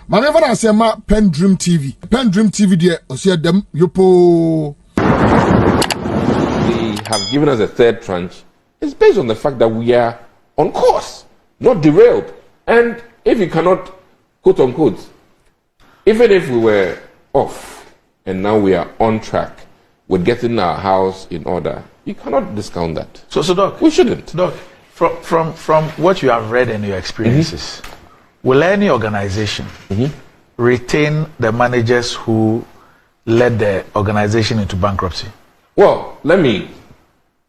Manever I say ma PENDREAM TV. PENDREAM TV there, osia dem yopo. They have given us a third tranche. It's based on the fact that we are on course, not derailed. And if you cannot, quote unquote, even if we were off and now we are on track with getting our house in order, you cannot discount that. So Doc, we shouldn't. Doc, from what you have read and your experiences, will any organization retain the managers who led the organization into bankruptcy? Well, let me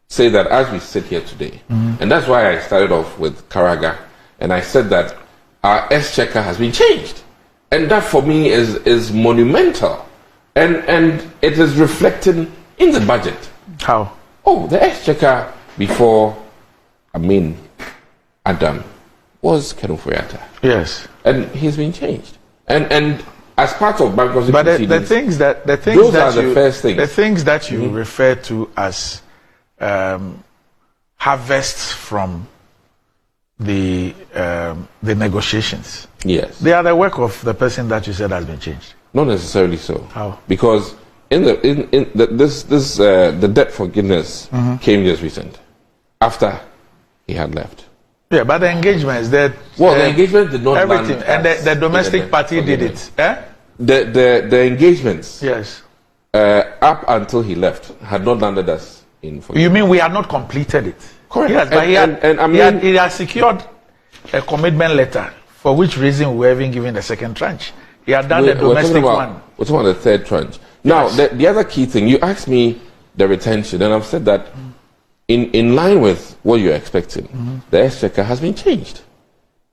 say that as we sit here today, and that's why I started off with Karaga, and I said that our exchequer has been changed. And that for me is monumental. And it is reflecting in the budget. How? Oh, the exchequer before, Adam was Akuffo Addo. Yes. And he's been changed. And as part of bankruptcy proceedings, the things that you refer to as harvests from the negotiations. Yes. They are the work of the person that you said has been changed. Not necessarily so. How? Because the debt forgiveness came just recent, after he had left. Yeah, but the engagements that the engagement did not everything, and the domestic party did it. The engagements, yes, up until he left, had not landed us in forgiveness. You mean we had not completed it? Correct. Yes, but he had secured a commitment letter, for which reason we were even given the second tranche. He had done the domestic one. We're talking about the third tranche. Now, the other key thing, you asked me the retention, and I've said that in line with what you're expecting, the exchequer has been changed.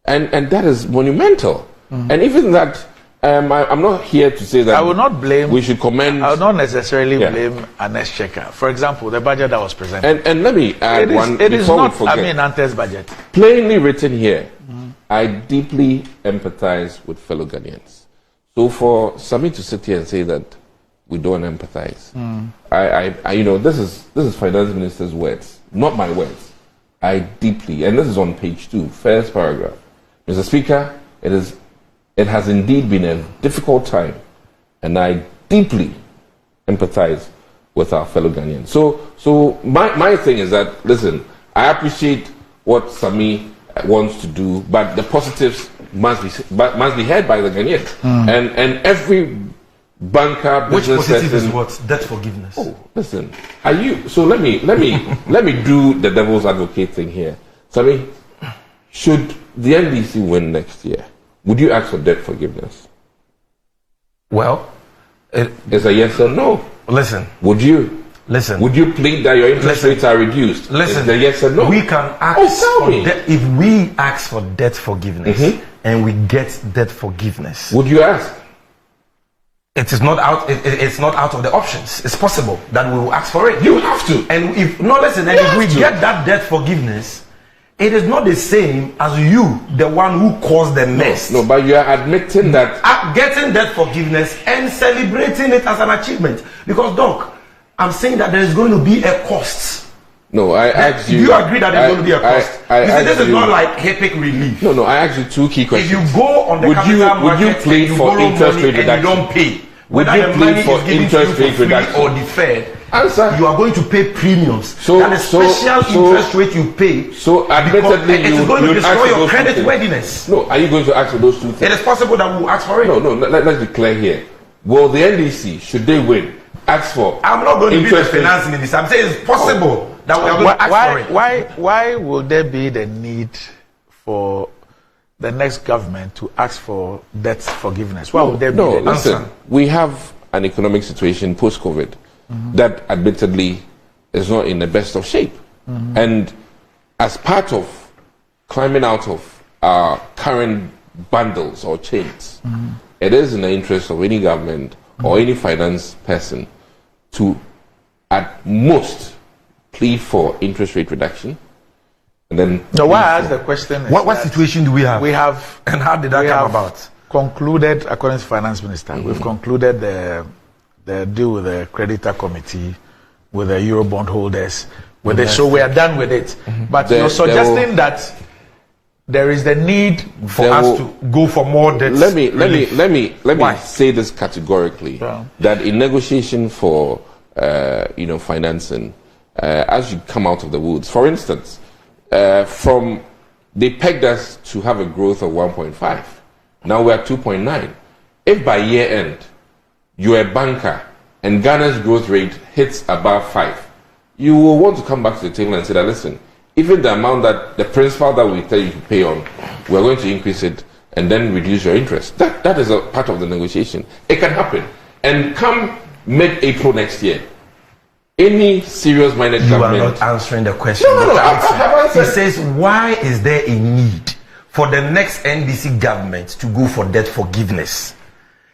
And that is monumental. And even that, I'm not here to say that I will not blame. We should commend. I will not necessarily blame an exchequer. For example, the budget that was presented. And let me add one. It is not Ante's budget. Plainly written here, I deeply empathize with fellow Ghanaians. So for Sammy to sit here and say that we don't empathize, this is Finance Minister's words, not my words. I deeply, and this is on page 2, first paragraph. Mr. Speaker, it has indeed been a difficult time, and I deeply empathize with our fellow Ghanaians. So my thing is that, listen, I appreciate what Sammy wants to do, but the positives must be heard by the Ghanaians. And every banker, which positive person, is what? Debt forgiveness. Oh, listen. Let me do the devil's advocate thing here. Sammy, should the NDC win next year, would you ask for debt forgiveness? Well, it's a yes or no. Listen. Would you? Listen. Would you plead that your interest rates are reduced? Listen. Is the yes or no? We can ask if we ask for debt forgiveness and we get debt forgiveness. Would you ask? It is not out. It's not out of the options. It's possible that we will ask for it. You have to. And if we get that debt forgiveness, it is not the same as you, the one who caused the mess. No, but you are admitting that getting debt forgiveness and celebrating it as an achievement. Because, Doc, I'm saying that there is going to be a cost. No, I asked you. Do you agree that there's going to be a cost? This is not like HEPIC relief. No, I asked you 2 key questions. If you go on the capital market, would you plead for interest rate reduction? And you don't pay. Would you plead for interest rate reduction or deferred? Answer. You are going to pay premiums. And a special interest rate you pay. So admittedly, it's going to destroy your credit worthiness. No, are you going to ask for those 2 things? It is possible that we will ask for it. No. Let's be clear here. Will the NDC, should they win, ask for? I'm not going to be the finance minister. I'm saying it's possible that we are going to ask for it. Why will there be the need for the next government to ask for debt forgiveness? Why would there be the need? Listen, we have an economic situation post-COVID that admittedly is not in the best of shape. And as part of climbing out of our current bundles or chains, it is in the interest of any government or any finance person to at most plead for interest rate reduction. And then why I asked the question is what situation do we have? We have, and how did that come about? Concluded, according to Finance Minister, we've concluded the deal with the creditor committee, with the Eurobond holders, so we are done with it. But you're suggesting that there is the need for There us will- to go for more debt. Let me Why? say this categorically, Yeah. that in negotiation for financing, as you come out of the woods, for instance, they pegged us to have a growth of 1.5. Now we're at 2.9. If by year end you're a banker and Ghana's growth rate hits above 5, you will want to come back to the table and say that, listen, even the amount that the principal that we tell you to pay on, we're going to increase it and then reduce your interest. That is a part of the negotiation. It can happen. And come mid-April next year, any serious-minded You are government... not answering the question. No, I have He answered. says, why is there a need for the next NDC government to go for debt forgiveness?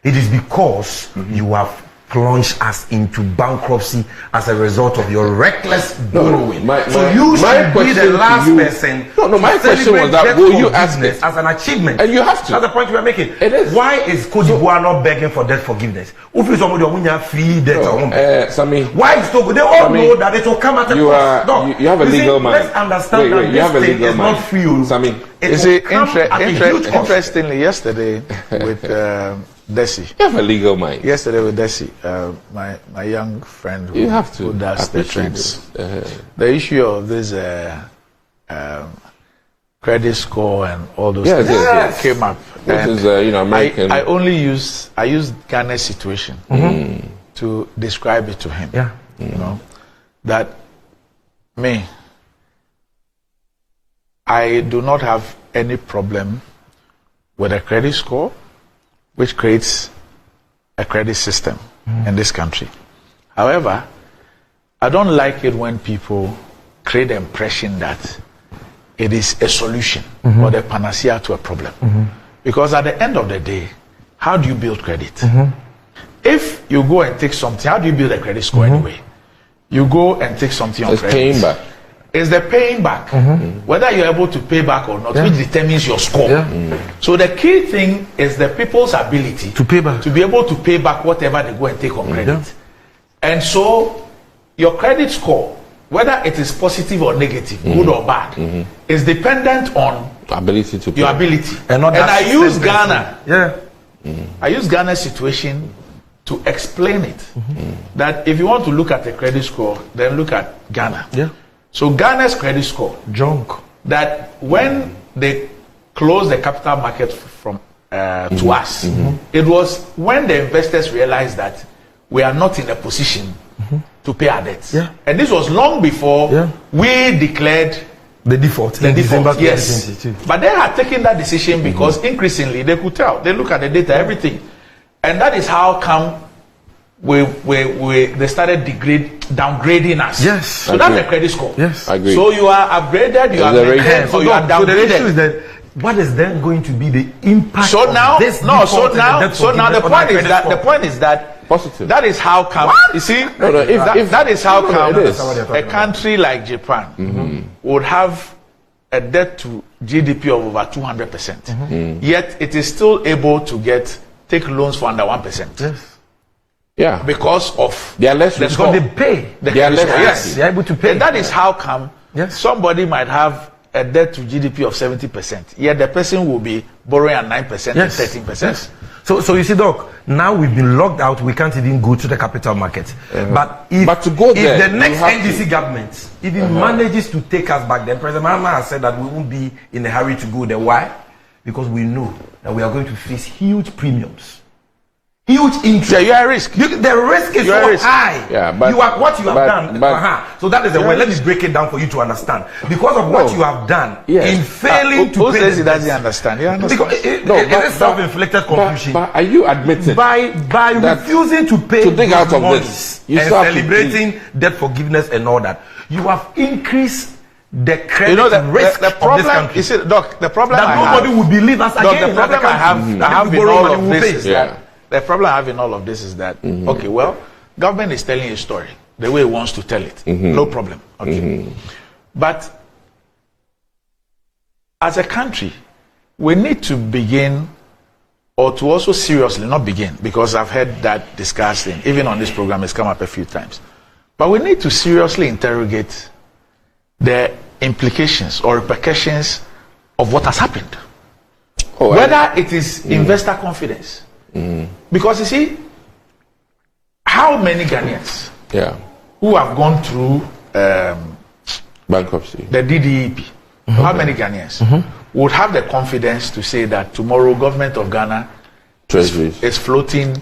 It is because you have plunged us into bankruptcy as a result of your reckless borrowing. So you should be the last person. My question was that, will you ask it? As an achievement? And you have to. That's the point we are making. It is. Why is Cote d'Ivoire not begging for debt forgiveness? If it's somebody who has free debt, Sammy, why is so good? They all Sammy, know that it will come at a you cost. are- you have a You see, legal mind. Let's understand Wait, that you have a this thing legal is mind. not free. Sammy, It You will see, come at a huge cost. interestingly, yesterday with Desi. you have a legal mind. Yesterday with Desi, my young friend who, You have to who does the appreciate trends. it. The issue of this credit score and all those Yes, things yes. came up. Which And is, American. I used Ghana's situation to describe it to him. Yeah. You know, that I do not have any problem with a credit score, which creates a credit system in this country. However, I don't like it when people create the impression that it is a solution or the panacea to a problem. Because at the end of the day, how do you build credit? If you go and take something, how do you build a credit score anyway? You go and take something on It's credit. paying back. It's the paying back. Whether you're able to pay back or not, which determines your score. So the key thing is the people's ability To pay back. to be able to pay back whatever they go and take on credit. And so your credit score, whether it is positive or negative, good or bad, is dependent on Ability to pay. your ability. And not that I system use that's- Ghana. Yeah. I use Ghana's situation to explain it. That if you want to look at a credit score, then look at Ghana. Yeah. So Ghana's credit score, Junk. that when they closed the capital market from to us, it was when the investors realized that we are not in a position to pay our debts. Yeah. And this was long before we declared The default. the in December default. Yes. 2022. But they had taken that decision because increasingly they could tell. They look at the data, everything. And that is how come they started downgrading us. Yes. So that's the credit score. Yes. I agree. So you are upgraded, you are the rating. maintained, or you are So the issue is downgraded. that what is then going to be the impact So of now, this no, so default and now, debt so now the forgiveness on point our is that credit the point is that Positive. that is how come. You see, No, if that is how no, come it is. a country like Japan would have a debt to GDP of over 200%. Yet it is still able to take loans for under 1%. Yes. Yeah. Because of They are less the risky. score. Because they pay. The They are credit less score, risky. yes. They are able to pay. And that is how come Yes. somebody might have a debt to GDP of 70%, yet the person will be borrowing at 9% and 13%. Yes. So you see, Doc, now we've been locked out. We can't even go to the capital market. But to go there, if the you next have NDC government even manages to take us back, then President Mahama has said that we won't be in a hurry to go there. Why? Because we know that we are going to face huge premiums. Huge interest. Yeah, you are at risk. The risk is You are so at risk. high. Yeah, but- you are what you have but- done. but- So that is the You are way. at Let me risk. break it down for you to understand. Because of what No. you have done Yes. in failing to Who pay says the he doesn't debts. understand? He understands. Because it No, is but- self-inflicted confusion. But are you admitting? by that refusing to pay to dig those out of monies this, you and still have to celebrating debt forgiveness and all that, you have increased the credit You know the risk the of this problem. country. You see, Doc, the problem That I nobody have. will believe us Doc, again. the problem I have, I have in all of this is Yeah. that the problem I have in all of this is that okay, well, government is telling a story the way it wants to tell it. No problem. Okay, but as a country, we need to begin, or to also seriously not begin, because I've heard that discussed even on this program. It's come up a few times, but we need to seriously interrogate the implications or repercussions of what has happened. Oh, Whether it is investor confidence. Because you see, how many Ghanaians who have gone through bankruptcy, the DDEP, how many Ghanaians would have the confidence to say that tomorrow government of Ghana is floating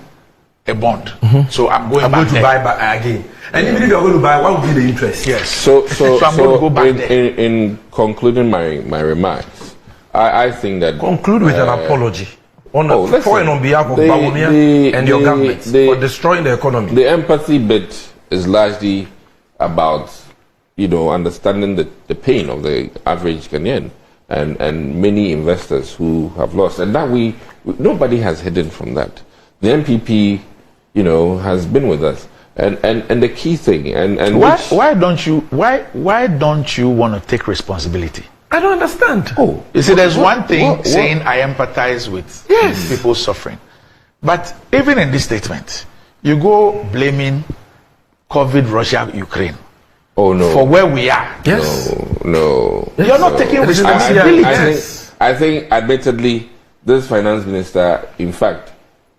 a bond, so I'm going to buy back again. And even if you're going to buy, what would be the interest? Yes. So I'm going to go back there. In concluding my remarks, I think that conclude with an apology on on behalf of Bawumia and your government for destroying the economy. The empathy bit is largely about understanding the pain of the average Ghanaian and many investors who have lost, and that nobody has hidden from that. The MPP, has been with us, and the key thing, and why don't you want to take responsibility? I don't understand. Oh, you see, there's one thing saying I empathize with people suffering, but even in this statement, you go blaming COVID, Russia, Ukraine. Oh no! For where we are. Yes. No. You're not taking responsibility. I think, admittedly, this finance minister, in fact,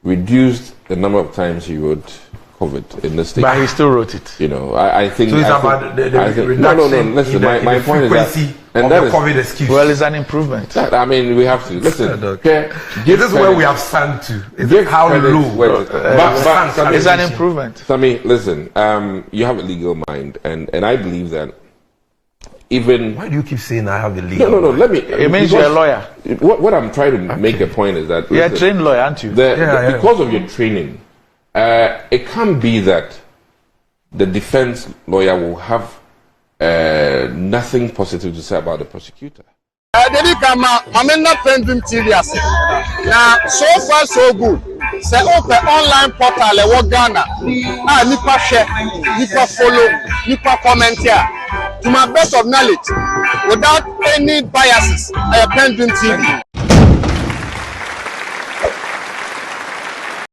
reduced the number of times he wrote COVID in this state. But he still wrote it. I think. So it's about the no. Listen, my point is that, and that is COVID excuse. Well, it's an improvement. We have to listen. This is where we have stand to. It's how low. But it's an improvement. Sammy, listen. You have a legal mind, and I believe that. Even why do you keep saying I have a legal? No. Let me. It means you're a lawyer. What I'm trying to make a point is that you're a trained lawyer, aren't you? Because of your training, it can't be that the defense lawyer will have nothing positive to say about the prosecutor. PENDREAM TV now, so far so good. Say open online portal e Ghana. Nipa share, nipa follow, nipa comment here. To my best of knowledge, without any biases, PENDREAM TV.